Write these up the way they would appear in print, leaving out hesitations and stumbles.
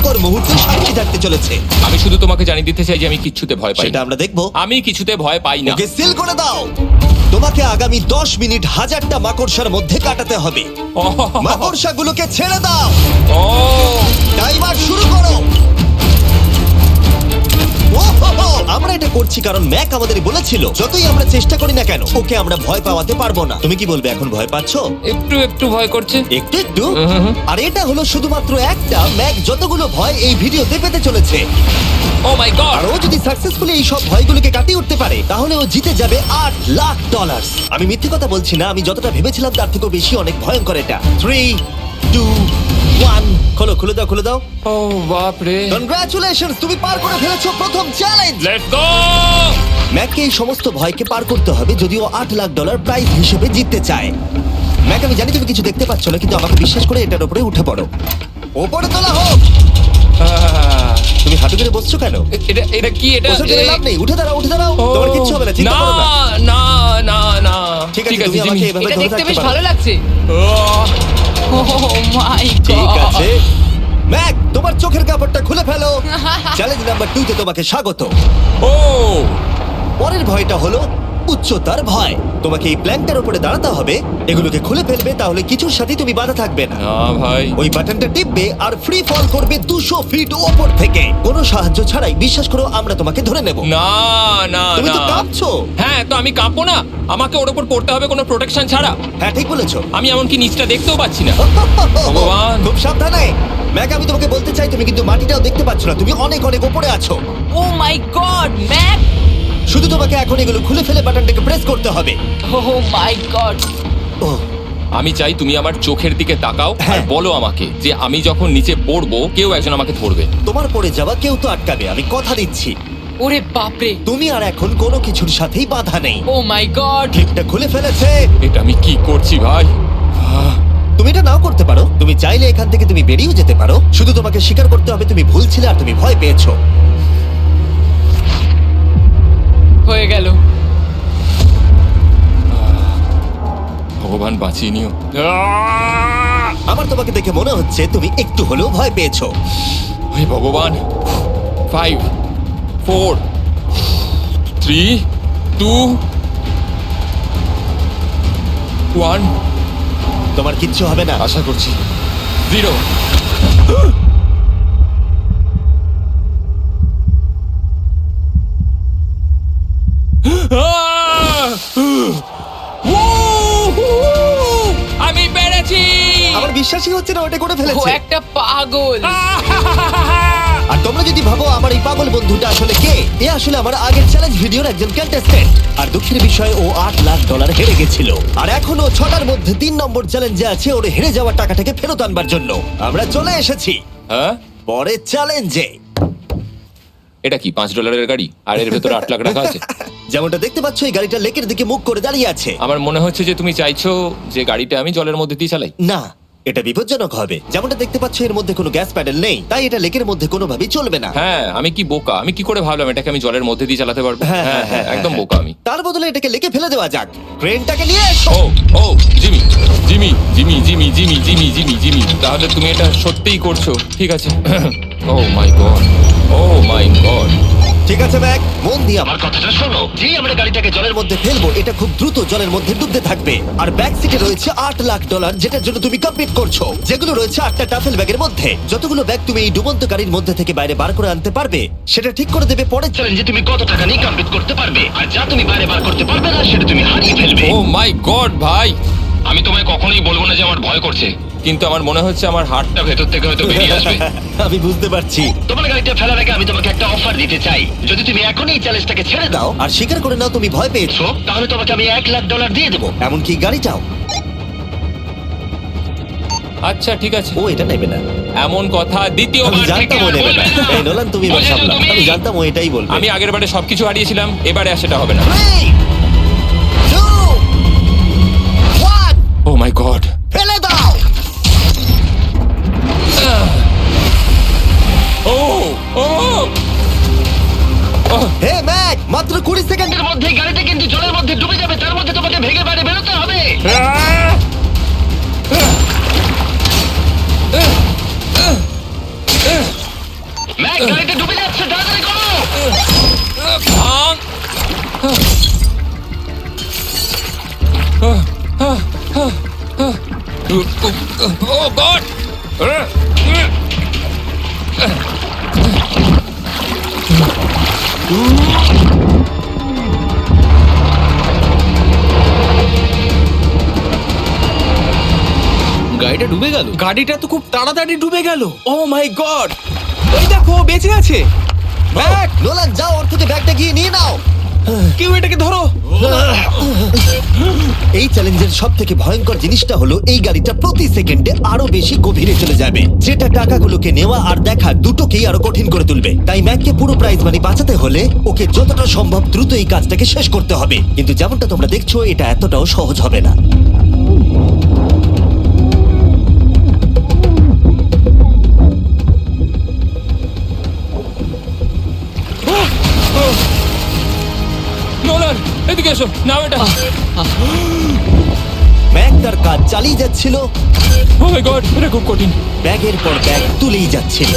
ভয়ঙ্কর মুহূর্তে সাক্ষী থাকতে চলেছে। আমি শুধু তোমাকে জানিয়ে দিতে চাই যে আমি কিচ্ছুতে ভয় পাই সেটা না। আমরা দেখবো। আমি কিছুতে ভয় পাই না। ওকে সিল করে দাও। তোমাকে আগামী 10 মিনিট 1000টা মাকড়সার মধ্যে কাটাতে হবে। মাকড়সাগুলোকে ছেড়ে দাও। ও টাইমার শুরু করো। ওহো! আমরা এটা করছি কারণ ম্যাক আমাদের বলেছিল যতই আমরা চেষ্টা করি না কেন ওকে আমরা ভয় পাওয়াতে পারবো না। তুমি কি বলবে, এখন ভয় পাচ্ছো? একটু একটু ভয় করছে। একটু একটু। আর এটা হলো শুধুমাত্র একটা। ম্যাক যতগুলো ভয় এই ভিডিওতে পেতে চলেছে, ও মাই গড। আর ও যদি সাকসেসফুলি এই সব ভয়গুলোকে কাটিয়ে উঠতে পারে তাহলে ও জিতে যাবে $8,00,000। আমি মিথ্যে কথা বলছি না, আমি যতটা ভেবেছিলাম তার থেকেও বেশি অনেক ভয়ঙ্কর এটা। 3, 2, 1 খোলো, খুলে দাও, খুলে দাও। ও বাপ রে। কনগ্রাচুলেশনস, তুমি পার করে ফেলেছো প্রথম চ্যালেঞ্জ। Let's go. ম্যাককে এই সমস্ত ভয়কে পার করতে হবে যদিও $8,00,000 প্রাইজ হিসেবে জিততে চায়। ম্যাক, আমি জানি তুমি কিছু দেখতে পাচ্ছ না, কিন্তু আমাকে বিশ্বাস করে এটার উপরে উঠে পড়ো। ওপরে তোলা হোক। তুমি হাঁটু করে বসছো কেন? এটা এটা কি এটা? বসে গেলে লাভ নেই, উঠে দাঁড়াও, উঠে দাঁড়াও। ও, তোমার কিচ্ছু হবে না, চিন্তা না করো না। না না না। ঠিক আছে, তুমি আমাকে জিমি। এভাবে এটা ধরে দেখতে রাখতে বেশ পারো। ভালো লাগছে। ও মাই ঠিক গড। আছে ম্যাক, তোমার চোখের কাপড়টা খুলে ফেলো। চ্যালেঞ্জ নাম্বার 2 তে তোমাকে স্বাগত। ও পরের ভয়টা হলো উচ্চতার ভয়। তোমাকে এই প্ল্যানটার উপরে দাঁড়াতে হবে, এগুলোকে খুলে ফেলবে, তাহলে কিছুর সাথে তুমি বাধা থাকবে না। না ভাই। ওই বাটনটা টিপবে আর ফ্রি ফল করবে 200 ফিট ওপর থেকে। কোনো সাহায্য ছাড়াই, বিশ্বাস করো আমরা তোমাকে ধরে নেব। না না তুমি তো না। কাঁপছো। হ্যাঁ, তো আমি কাঁপবো না? আমাকে ওর উপর পড়তে হবে কোনো প্রোটেকশন ছাড়া? হ্যাঁ, ঠিক বলেছো। আমি এমনকি নিচটা দেখতেও পাচ্ছি না। ভগবান। খুব সাবধানে ম্যাক, আমি তোমাকে বলতে চাই তুমি কিন্তু মাটিটাও দেখতে পাচ্ছ না, তুমি অনেক অনেক উপরে আছো। ও মাই গড, ম্যাক। শুধু তোমাকে এখন এগুলো খুলে ফেলে বাটনটাকে প্রেস করতে হবে। ও মাই গড। ও আমি চাই তুমি আমার চোখের দিকে তাকাও আর হ্যাঁ। বলো আমাকে যে আমি যখন নিচে পড়বো কেউ একজন আমাকে ধরবে। তোমার পড়ে যাওয়া কেউ তো আটকাবে, আমি কথা দিচ্ছি। ওরে বাপরে। তুমি আর এখন কোনো কিছুর সাথেই বাধা নেই। ও মাই গড। ক্লিপটা খুলে ফেলেছে। এটা আমি কি করছি ভাই? তুমি এটা নাও করতে পারো, তুমি চাইলে এখান থেকে তুমি বেরিয়েও যেতে পারো। শুধু তোমাকে স্বীকার করতে হবে তুমি ভুল ছিলে আর তুমি ভয় পেয়েছো। হয়ে গেল। ভগবান বাঁচিয়ে নিও। আমার তোমাকে দেখে মনে হচ্ছে তুমি একটু হলেও ভয় পেয়েছো। হে ভগবান। 5 4 3 2 1 তোমার কিচ্ছু হবে না। আশা করছি 0। আমি পেরেছি। আমার বিশ্বাসই হচ্ছে না ওটা করে ও ফেলেছে। একটা পাগল। আর তোমরা যদি ভাবো আমার এই পাগল বন্ধুটা আসলে কে, এ আসলে আমার আগের চ্যালেঞ্জ ভিডিওর একজন কন্টেস্ট্যান্ট। আর দুঃখের বিষয়ে ও $8,00,000 হেরে গেছিল। আর এখনো 6টার মধ্যে 3 নম্বর চ্যালেঞ্জে আছে ওর হেরে যাওয়া টাকাটাকে ফেরত আনবার জন্য। আমরা চলে এসেছি হ্যাঁ, পরের চ্যালেঞ্জে। এটা কি $5 গাড়ি আর এর ভেতরে 8 লাখ টাকা আছে? যেমনটা দেখতে পাচ্ছ এই গাড়িটা লেকের দিকে মুখ করে দাঁড়িয়ে আছে। আমার মনে হচ্ছে যে তুমি চাইছো যে গাড়িটা আমি জলের মধ্যে দিয়ে চালাই। না, এটা বিপজ্জনক হবে। যেমনটা দেখতে পাচ্ছ এর মধ্যে কোনো গ্যাস প্যাডেল নেই, তাই এটা লেকের মধ্যে কোনোভাবেই চলবে না। হ্যাঁ, আমি কি বোকা! আমি কি করে ভাবলাম এটাকে আমি জলের মধ্যে দিয়ে চালাতে পারবো? হ্যাঁ, হ্যাঁ হ্যাঁ, একদম বোকা আমি। তার বদলে এটাকে লেকে ফেলে দেওয়া যাক। ক্রেনটাকে নিয়ে এসো। Oh oh Jimmy Jimmy Jimmy Jimmy Jimmy Jimmy Jimmy Jimmy তাহলে তুমি এটা সত্যিই করছো? ঠিক আছে। Oh my God, oh my God. ঠিক আছে ম্যাক, মন দিয়ে আমার কথাটা শোনো। যেই আমরা গাড়িটাকে জলের মধ্যে ফেলবো এটা খুব দ্রুত জলের মধ্যে ডুবতে থাকবে। আর ব্যাক সিটে রয়েছে $8,00,000 যেটার জন্য তুমি কমপ্লিট করছো, যেগুলো রয়েছে 8টা টাফেল ব্যাগের মধ্যে। যতগুলো ব্যাগ তুমি এই ডুবন্ত গাড়ির মধ্যে থেকে বাইরে বার করে আনতে পারবে সেটা ঠিক করে দেবে পরের চ্যালেঞ্জে তুমি কত টাকা নিয়ে কমপ্লিট করতে পারবে। আর যা তুমি বাইরে বার করতে পারবে না সেটা তুমি হারিয়ে ফেলবে। ও মাই গড ভাই, আমি তোমায় কখনোই বলবো না যে আমার ভয় করছে, কিন্তু আমার মনে হচ্ছে আমার হার্টটা ভেতর থেকে হয়তো বেরিয়ে আসবে। আমি বুঝতে পারছি। তোমার গাড়িটা ফেলার আগে আমি তোমাকে একটা অফার দিতে চাই। যদি তুমি এখনই এই চ্যালেঞ্জটাকে ছেড়ে দাও আর স্বীকার করে নাও তুমি ভয় পেয়েছো, তাহলে তোমাকে আমি $1,00,000 দিয়ে দেবো। এমনকি গাড়িটাও। আচ্ছা ঠিক আছে। ও এটা নেবে না। এমন কথা আমি দ্বিতীয়বার থেকে জানতাম ও আর নেবে না। বলবে না। এই নোলান, তুমি এবার বুঝেছো সামলাও। তুমি? আমি জানতাম ও এটাই বলবে। আমি আগের বারে সবকিছু হারিয়েছিলাম, এবারে আর সেটা হবে না। 3, 2, 1 ও মাই গড। ফেলে দাও। ও ও হে ম্যাক, মাত্র 20 সেকেন্ডের মধ্যে গাড়িটা কিন্তু জলের মধ্যে ডুবে যাবে। তার মধ্যে তোমাকে ভেঙে বাইরে বেরোতে হবে। ম্যাক গাড়িটা ডুবে যাচ্ছে, তাড়াতাড়ি করো। ভাঙ। ও গড! গাড়িটা ডুবে গেল। গাড়িটা তো খুব তাড়াতাড়ি ডুবে গেল। ও মাই গড, ওই দেখো ও বেঁচে আছে। ব্যাগ, নোলান যাও, ওর থেকে ব্যাগটা গিয়ে নিয়ে নাও। কেউ এটাকে ধরো। এই চ্যালেঞ্জের সব থেকে ভয়ঙ্কর জিনিসটা হলো এই গাড়িটা প্রতি সেকেন্ডে আরো বেশি গভীরে চলে যাবে, যেটা টাকাগুলোকে নেওয়া আর দেখা দুটোকেই আরো কঠিন করে তুলবে। তাই ম্যাককে পুরো প্রাইজ মানি বাঁচাতে হলে ওকে যতটা সম্ভব দ্রুত এই কাজটাকে শেষ করতে হবে। কিন্তু যেমনটা তোমরা দেখছো, এটা এতটাও সহজ হবে না। নোলান, এদিকে এসো। নাও এটা। ম্যাক তার কাজ চালিয়ে যাচ্ছিল, ও মাই গড, এটা খুব কঠিন। ব্যাগের পর ব্যাগ তুলেই যাচ্ছিল।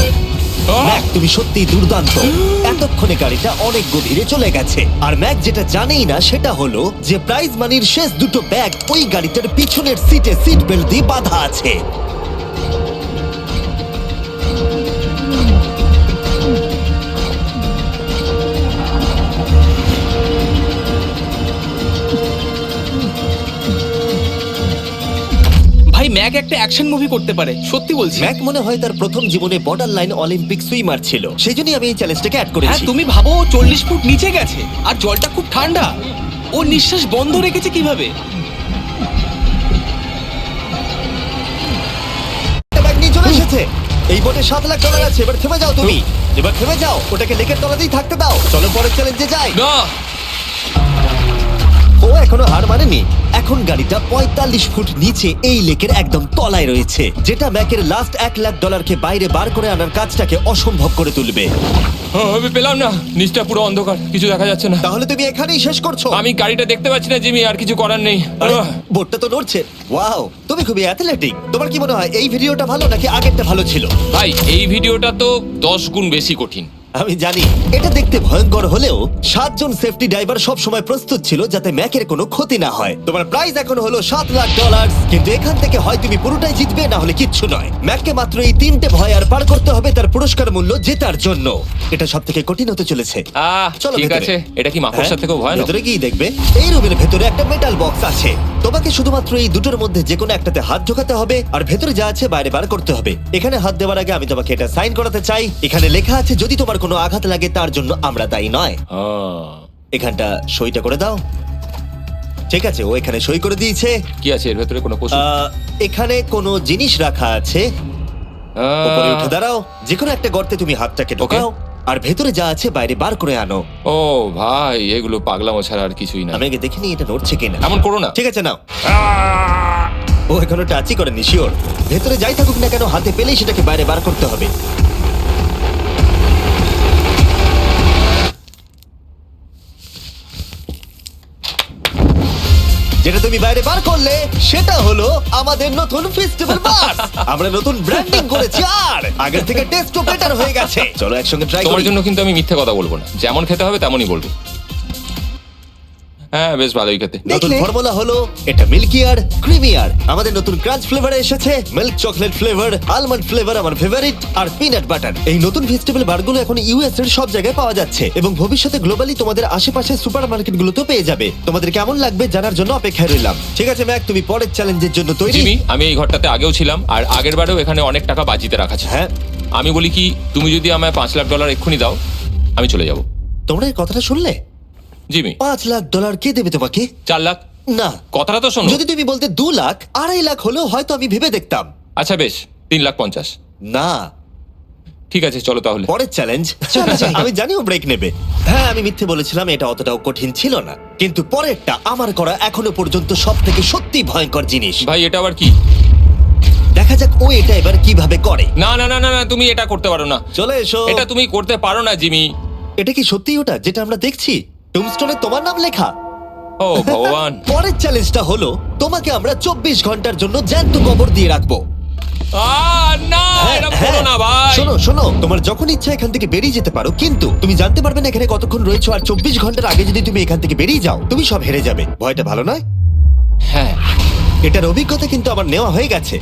ম্যাক, তুমি সত্যি দুর্দান্ত। এতক্ষণে গাড়িটা অনেক গভীরে চলে গেছে। আর ম্যাক যেটা জানেই না সেটা হলো যে প্রাইজ মানির শেষ দুটো ব্যাগ ওই গাড়িটার পিছনের সিটে সিট বেল্ট দিয়ে বাঁধা আছে। ভাই, ম্যাক একটা অ্যাকশন মুভি করতে পারে, সত্যি বলছি। ম্যাক মনে হয় তার প্রথম জীবনে বর্ডার লাইন অলিম্পিক সুইমার ছিল, সেই জন্যই আমি এই চ্যালেঞ্জটাকে অ্যাড হ্যাঁ, করেছি। তুমি ভাবো ও 40 ফুট নিচে গেছে আর জলটা খুব ঠান্ডা। ও নিঃশ্বাস বন্ধ রেখেছে কিভাবে? একটা ব্যাগ নিয়ে চলে এসেছে। এই বোটে $7,00,000 আছে। এবার থেমে যাও তুমি, এবার থেমে যাও, ওটাকে লেকের তলাতেই থাকতে দাও। চলো পরের চ্যালেঞ্জে যাই। না, ও এখনো হার মানেনি। এখন গাড়িটা 45 ফুট নিচে এই লেকের একদম তলায় রয়েছে, যেটা ম্যাকের লাস্ট $1,00,000কে বাইরে বার করে আনার কাজটাকে অসম্ভব করে তুলবে। আমি পেলাম না। নিচটা পুরো অন্ধকার, কিছু দেখা যাচ্ছে না। তাহলে তুমি এখানেই শেষ করছো? আমি গাড়িটা দেখতে পাচ্ছি না জিমি, আর কিছু করার নেই। আরে, বোটটা তো নড়ছে। ওয়াও, তুমি খুবই অ্যাথলেটিক। তোমার কি মনে হয় এই ভিডিওটা ভালো নাকি আগেরটা ভালো ছিল? ভাই, এই ভিডিওটা তো 10 গুণ বেশি কঠিন। আমি জানি এটা দেখতে ভয়ঙ্কর হলেও 7 জন সেফটি ড্রাইভার সব সময় প্রস্তুত ছিল যাতে ম্যাকের কোনো ক্ষতি না হয়। তোমার প্রাইস এখন হলো $7,00,000, কিন্তু এখান থেকে হয় তুমি পুরোটাই জিতবে, না হলে কিচ্ছু নয়। ম্যাককে মাত্র এই 3টে ভয় আর পার করতে হবে তার পুরস্কার মূল্য জেতার জন্য। এটা সব থেকে কঠিন হতে চলেছে। চলো ঠিক ভেতরে। আছে। এটা কি মাকড়সার হ্যাঁ, থেকেও ভয়ানক? ভেতরে গিয়ে দেখবে এই রুমের ভেতরে একটা মেটাল বক্স আছে। তোমাকে শুধুমাত্র এই দুটোর মধ্যে যে কোনো একটাতে হাত ঢোকাতে হবে আর ভেতরে যা আছে বাইরে বার করতে হবে। এখানে হাত দেওয়ার আগে আমি তোমাকে এটা সাইন করাতে চাই। এখানে লেখা আছে যদি তোমার কোনো আঘাত লাগে তার জন্য আমরা দায়ী নয়। এখানটা সইটা করে দাও। ঠিক আছে, ও এখানে সই করে দিয়েছে। কি আছে এর ভেতরে? কোনো পশু? এখানে কোনো জিনিস রাখা আছে। উপরে উঠে দাঁড়াও, যে কোনো একটা গর্তে তুমি হাতটাকে ঢোকাও আর ভেতরে যা আছে বাইরে বার করে আনো। ও ভাই, এগুলো পাগলামো ছাড়া আর কিছুই না। আমি আগে দেখিনি এটা নড়ছে কিনা। এমন করো না। ঠিক আছে, নাও। ও এখনো টাচই করেনি, শিওর। ভেতরে যাই থাকুক না কেন, হাতে পেলেই সেটাকে বাইরে বার করতে হবে। যেটা তুমি বাইরে বার করলে সেটা হলো আমাদের নতুন ফেস্টিভ্যাল বাস। আমরা নতুন ব্র্যান্ডিং করেছি আর আগের থেকে টেস্টও বেটার হয়ে গেছে। চলো একসঙ্গে ট্রাই তোমার করি। জন্য কিন্তু আমি মিথ্যে কথা বলবো না। যেমন খেতে হবে তেমনই বলবো। হ্যাঁ, বেশ ভালোই খেতে। নতুন ফর্মুলা হলো এটা মিল্কিয়ার ক্রিমিয়ার। আমাদের নতুন ক্রাঞ্চ ফ্লেভারে এসেছে, milk chocolate flavour, almond flavour আমার ফেভারিট, আর পিনাট বাটার। এই নতুন ভেজিটেবল বারগুলো এখন ইউএস এর সব জায়গায় পাওয়া যাচ্ছে এবং ভবিষ্যতে গ্লোবালি তোমাদের আশেপাশে সুপারমার্কেটগুলোতেও পেয়ে যাবে। তোমাদের কেমন লাগবে জানার জন্য অপেক্ষায় রইলাম। ঠিক আছে ম্যাক, তুমি পরের চ্যালেঞ্জের জন্য তৈরি? জিমি, আমি এই ঘরটাতে আগেও ছিলাম আর আগের বারেও এখানে অনেক টাকা বাজিতে রাখা ছিল। হ্যাঁ। আমি বলি কি, তুমি যদি আমায় $5,00,000 এক্ষুনি দাও, আমি চলে যাব। তোমরা এই কথাটা শুনলে? জিমি, $5,00,000 কে দেবে তোমাকে? 4 লাখ। না, কথাটা তো শোনো। যদি তুমি বলতে 2 লাখ, 2.5 লাখ হলেও হয়তো আমি ভেবে দেখতাম। আচ্ছা বেশ, 3,50,000। না। ঠিক আছে, চলো তাহলে। পরের চ্যালেঞ্জ। আমি জানি ও ব্রেক নেবে। হ্যাঁ, আমি মিথ্যে বলেছিলাম, এটা অতটাও কঠিন ছিল না। কিন্তু পরেরটা আমার করা এখনো পর্যন্ত সব থেকে সত্যি ভয়ঙ্কর জিনিস। ভাই, এটা আবার কি? দেখা যাক ও এটা এবার কিভাবে করে। না না না না না, তুমি এটা করতে পারো না। চলে এসো। এটা তুমি করতে পারো না জিমি। এটা কি সত্যি ওটা যেটা আমরা দেখছি? টুমস্টোনে তোমার নাম লেখা। ও ভগবান। পরের চ্যালেঞ্জটা হলো তোমাকে আমরা 24 ঘন্টার জন্য জ্যান্ত কবর দিয়ে রাখবো। না এটা করো না ভাই। শোনো শোনো, তোমার যখন ইচ্ছা এখান থেকে বেরিয়ে যেতে পারো, কিন্তু তুমি জানতে পারবে না এখানে কতক্ষণ রয়েছো। আর 24 ঘন্টার আগে যদি তুমি এখান থেকে বেরিয়ে যাও, তুমি সব হেরে যাবে। ভয়টা ভালো নয়? হ্যাঁ। এটার অভিজ্ঞতা কিন্তু আমার নেওয়া হয়ে গেছে।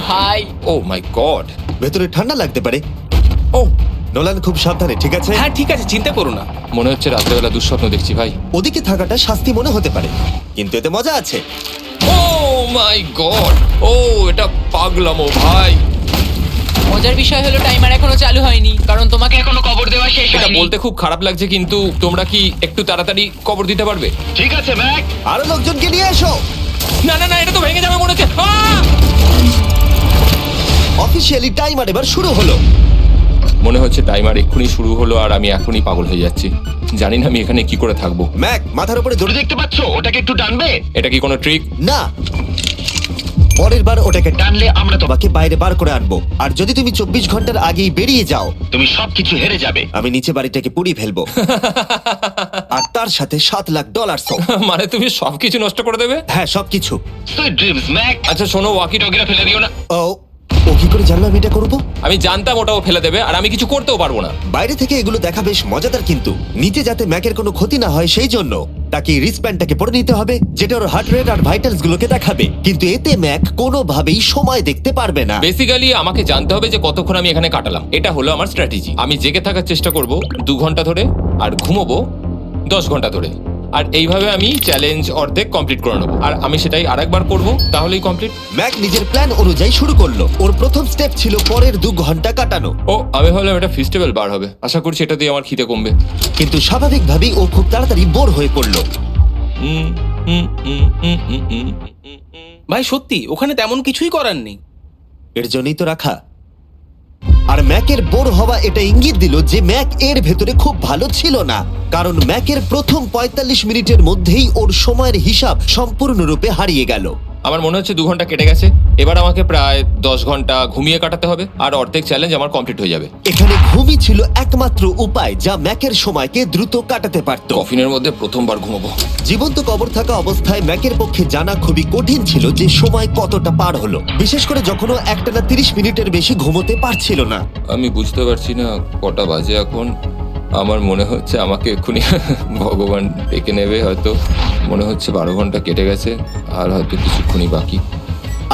ভাই ও মাই গড। ভেতরে ঠান্ডা লাগতে পারে। ও নোলান খুব সাবধানে, ঠিক আছে? হ্যাঁ ঠিক আছে, চিন্তা করো না। মনে হচ্ছে রাত্রেবেলা দুঃস্বপ্ন দেখছি ভাই। ওদিকে থাকাটা শাস্তি মনে হতে পারে, কিন্তু এতে মজা আছে। ও মাই গড, ও এটা পাগলামো ভাই। মজার বিষয় হলো টাইমার এখনো চালু হয়নি, কারণ তোমাকে এখনো কবর দেওয়া শেষ এটা হয়নি। বলতে খুব খারাপ লাগছে, কিন্তু তোমরা কি একটু তাড়াতাড়ি কবর দিতে পারবে? ঠিক আছে ম্যাক, আরো লোকজনকে নিয়ে এসো। না না না, এটা তো ভেঙে যাবে মনে হচ্ছে। অফিসিয়ালি টাইমার এবার শুরু হলো। মনে হচ্ছে টাইমার এক্ষুনি শুরু হলো আর আমি এখনই পাগল হয়ে যাচ্ছি। জানি না আমি এখানে কি করে থাকবো। ম্যাক, মাথার উপরে দড়ি দেখতে পাচ্ছো? ওটাকে একটু টানবে। এটা কি কোনো ট্রিক? না, পরের বার ওটাকে টানলে আমরা তোমাকে বাইরে বার করে আনবো। আর যদি তুমি 24 ঘন্টার আগেই বেরিয়ে যাও, তুমি সবকিছু হেরে যাবে। আমি নিচে বাড়িটাকে পুড়িয়ে ফেলবো। আর তার সাথে $7,00,000। মানে তুমি সবকিছু নষ্ট করে দেবে? হ্যাঁ, সবকিছু। Sweet dreams Mac. আচ্ছা শোনো, ওয়াকি টকিরা ফেলে দিও না। ও কি করে জানলো আমি এটা করবো? আমি জানতাম ওটাও ফেলে দেবে আর আমি কিছু করতেও পারবো না। বাইরে থেকে এগুলো দেখা বেশ মজাদার, কিন্তু নিচে যাতে ম্যাকের কোনো ক্ষতি না হয় সেই জন্য তাকে রিস্টব্যান্ডটাকে পরে নিতে হবে, যেটা ওর হার্ট রেট আর ভাইটালস গুলোকে দেখাবে। কিন্তু এতে ম্যাক কোনোভাবেই সময় দেখতে পারবে না। বেসিক্যালি আমাকে জানতে হবে যে কতক্ষণ আমি এখানে কাটালাম। এটা হলো আমার স্ট্র্যাটেজি। আমি জেগে থাকার চেষ্টা করব 2 ঘন্টা ধরে আর ঘুমোবো 10 ঘন্টা ধরে। আর এইভাবে আমি চ্যালেঞ্জ অর্ধেক কমপ্লিট করে নেবো। আর আমি সেটাই আরেকবার করবো, তাহলেই কমপ্লিট। ম্যাক নিজের প্ল্যান অনুযায়ী শুরু করলো। ওর প্রথম স্টেপ ছিল পরের 2 ঘন্টা কাটানো। ও আমি ভাবলাম এটা ফেস্টিভ্যাল বার হবে। আশা করছি এটা দিয়ে আমার খিদে কমবে। কিন্তু স্বাভাবিকভাবেই ও খুব তাড়াতাড়ি বোর হয়ে পড়লো। হুম, হুম, হুম, হুম, হুম, হুম, হুম, হুম। ভাই সত্যি ওখানে তেমন কিছুই করার নেই। এর জন্যই তো রাখা। আর ম্যাকের বোর হওয়া এটা ইঙ্গিত দিল যে ম্যাক এর ভেতরে খুব ভালো ছিল না, কারণ ম্যাকের প্রথম 45 মিনিটের মধ্যেই ওর সময়ের হিসাব সম্পূর্ণরূপে হারিয়ে গেল। আমার মনে হচ্ছে 2 ঘন্টা কেটে গেছে। এবার আমাকে প্রায় 10 ঘন্টা ঘুমিয়ে কাটাতে হবে আর অর্ধেক চ্যালেঞ্জ আমার কমপ্লিট হয়ে যাবে। এখানে ঘুমই ছিল একমাত্র উপায় যা ম্যাকের সময়কে দ্রুত কাটাতে পারত। কফিনের মধ্যে প্রথমবার ঘুমাবো। জীবন্ত কবর থাকা অবস্থায় ম্যাকের পক্ষে জানা খুবই কঠিন ছিল যে সময় কতটা পার হলো, বিশেষ করে যখন ও একটানা 30 মিনিটের বেশি ঘুমোতে পারছিল না। আমি বুঝতে পারছি না কটা বাজে এখন। আমার মনে হচ্ছে আমাকে এক্ষুনি ভগবান ডেকে নেবে হয়তো। মনে হচ্ছে 12 ঘন্টা কেটে গেছে আর হয়তো কিছুক্ষণই বাকি।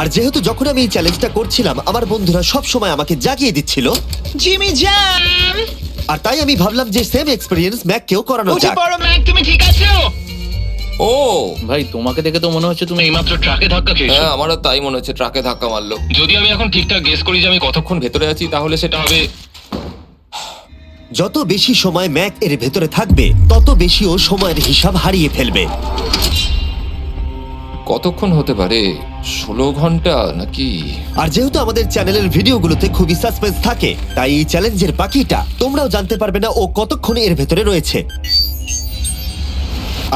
আর যেহেতু যখন আমি এই চ্যালেঞ্জটা করছিলাম আমার বন্ধুরা সব সময় আমাকে জাগিয়ে দিচ্ছিল, জিমি জ্যাম। আর তাই আমি ভাবলাম যে সেম এক্সপেরিয়েন্স ম্যাককেও করানো উঠে যাক। পড়ো ম্যাক, তুমি ঠিক আছো? ও ভাই তোমাকে দেখে তো মনে হচ্ছে তুমি এইমাত্র ট্রাকে ধাক্কা খেয়েছো। হ্যাঁ, আমারও তাই মনে হচ্ছে। ট্রাকে ধাক্কা মারলো। যদি আমি এখন ঠিকঠাক গেস করি যে আমি কতক্ষণ ভেতরে আছি তাহলে সেটা হবে। যত বেশি সময় ম্যাক এর ভেতরে থাকবে তত বেশি ও সময়ের হিসাব হারিয়ে ফেলবে। কতক্ষণ হতে পারে? 16 ঘন্টা নাকি? আর যেহেতু আমাদের চ্যানেলের ভিডিওগুলোতে খুবই সাসপেন্স থাকে, তাই এই চ্যালেঞ্জের বাকিটা তোমরাও জানতে পারবে না ও কতক্ষণ এর ভেতরে রয়েছে।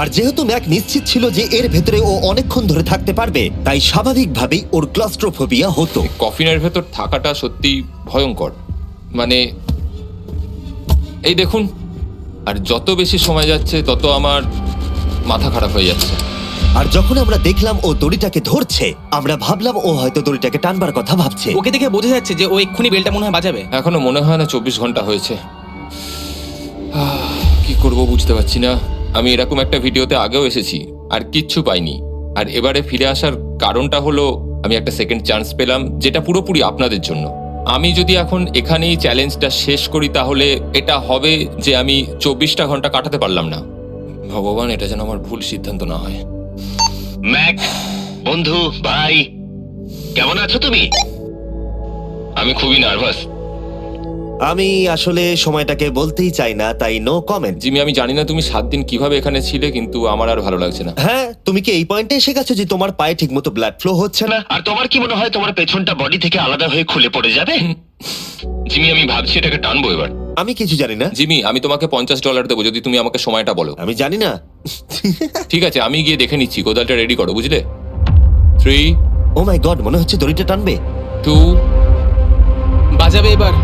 আর যেহেতু ম্যাক নিশ্চিত ছিল যে এর ভেতরে ও অনেকক্ষণ ধরে থাকতে পারবে, তাই স্বাভাবিকভাবেই ওর ক্লস্ট্রোফোবিয়া হতো। কফিনের ভেতর থাকাটা সত্যি ভয়ঙ্কর। মানে এই দেখুন, আর যত বেশি সময় যাচ্ছে তত আমার মাথা খারাপ হয়ে যাচ্ছে। আর যখন আমরা দেখলাম ও দড়িটাকে ধরছে, আমরা ভাবলাম ও হয়তো দড়িটাকে টানবার কথা ভাবছে। ওকে দেখে বোঝা যাচ্ছে যে ও এক্ষুনি বেলটা মনে হয় বাজাবে। এখনো মনে হয় না 24 ঘন্টা হয়েছে। কি করব বুঝতে পারছি না। আমি এরকম একটা ভিডিওতে আগেও এসেছি আর কিচ্ছু পাইনি। আর এবারে ফিরে আসার কারণটা হলো আমি একটা সেকেন্ড চান্স পেলাম, যেটা পুরোপুরি আপনাদের জন্য। আমি যদি এখন এখানেই চ্যালেঞ্জটা শেষ করি তাহলে এটা হবে যে আমি 24টা ঘন্টা কাটাতে পারলাম না। ভগবান, এটা যেন আমার ভুল সিদ্ধান্ত না হয়। ম্যাক, বন্ধু, ভাই, কেমন আছো তুমি? আমি খুবই নার্ভাস। আমি আসলে সময়টাকে বলতেই চাই না, তাই নো কমেন্ট। জিমি, আমি জানি না তুমি 7 দিন কিভাবে এখানে ছিলে, কিন্তু আমার আর ভালো লাগছে না। হ্যাঁ, তুমি কি এই পয়েন্টে এসে গেছো যে তোমার পায়ে ঠিকমতো ব্লাড ফ্লো হচ্ছে না? আর তোমার কি মনে হয় তোমার পেছনটা বডি থেকে আলাদা হয়ে খুলে পড়ে যাবে? জিমি, আমি ভাবছি এটাকে টানবো এবার। আমি কিছু জানি না। জিমি, আমি তোমাকে $50 দেবো যদি তুমি আমাকে সময়টা বলো। আমি জানি না। ঠিক আছে, আমি গিয়ে দেখে নিচ্ছি। কোদালটা রেডি করো, বুঝলে? 3, ও মাই গড, মনে হচ্ছে দড়িটা টানবে। 2, বাজাবে এবার।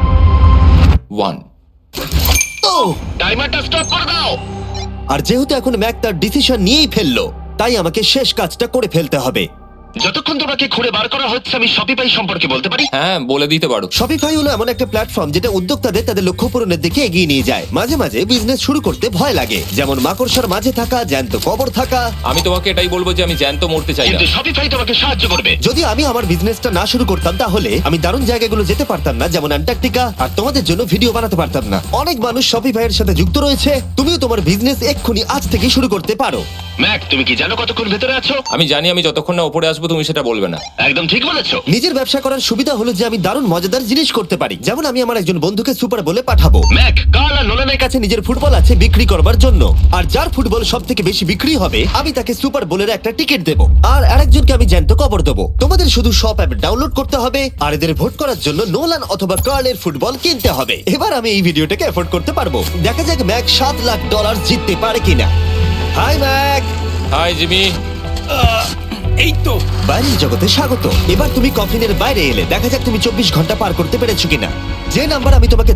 1। ও! টাইমারটা স্টপ করে দাও। আর যেহেতু এখন ম্যাক তার ডিসিশন নিয়েই ফেললো, তাই আমাকে শেষ কাজটা করে ফেলতে হবে। যতক্ষণ তোমাকে খুঁড়ে বার করা হচ্ছে আমি শপিফাই সম্পর্কে বলতে পারি। হ্যাঁ, বলে দিতে পারো। শপিফাই হলো এমন একটা প্ল্যাটফর্ম যেটা উদ্যোক্তাদের তাদের লক্ষ্য পূরণের দিকে এগিয়ে নিয়ে যায়। মাঝে মাঝে বিজনেস শুরু করতে ভয় লাগে, যেমন মাকড়সার মাঝে থাকা, জ্যান্ত কবর থাকা। আমি তোমাকে এটাই বলবো যে আমি জ্যান্ত মরতে চাই না। কিন্তু শপিফাই তোমাকে সাহায্য করবে। যদি আমি আমার বিজনেসটা না শুরু করতাম তাহলে আমি দারুণ জায়গাগুলো যেতে পারতাম না, যেমন অ্যান্টার্কটিকা, আর তোমাদের জন্য ভিডিও বানাতে পারতাম না। অনেক মানুষ শপিফাইয়ের সাথে যুক্ত রয়েছে। তুমিও তোমার বিজনেস এক্ষুনি আজ থেকে শুরু করতে পারো। ম্যাক, তুমি কি জানো কতক্ষণ ভেতরে আছো? আমি জানি, আমি যতক্ষণ না উপরে আসবো তুমি সেটা বলবে না। একদম ঠিক বলেছো। নিজের ব্যবসা করার সুবিধা হলো যে আমি দারুণ মজাদার জিনিস করতে পারি, যেমন আমি আমার একজন বন্ধুকে সুপার বলে পাঠাবো। ম্যাক, কার্ল আর নোলানের কাছে কাছে নিজের ফুটবল আছে বিক্রি করবার জন্য, আর যার ফুটবল সব থেকে বেশি বিক্রি হবে আমি তাকে সুপার বোলের একটা টিকিট দেবো, আর আরেকজনকে আমি জ্যান্ত কবর দেবো। তোমাদের শুধু শপ অ্যাপ ডাউনলোড করতে হবে আর এদের ভোট করার জন্য নোলান অথবা কার্লের ফুটবল কিনতে হবে। এবার আমি এই ভিডিওটাকে এফোর্ড করতে পারবো। দেখা যাক ম্যাক $7 লাখ জিততে পারে কিনা। Hi Mac. Hi Jimmy. এই তো। বাইরের জগতে স্বাগত। এবার তুমি কফিনের বাইরে এলে, দেখা যাক তুমি 24 ঘন্টা পার করতে পেরেছো কিনা। যে নাম্বার আমি তোমাকে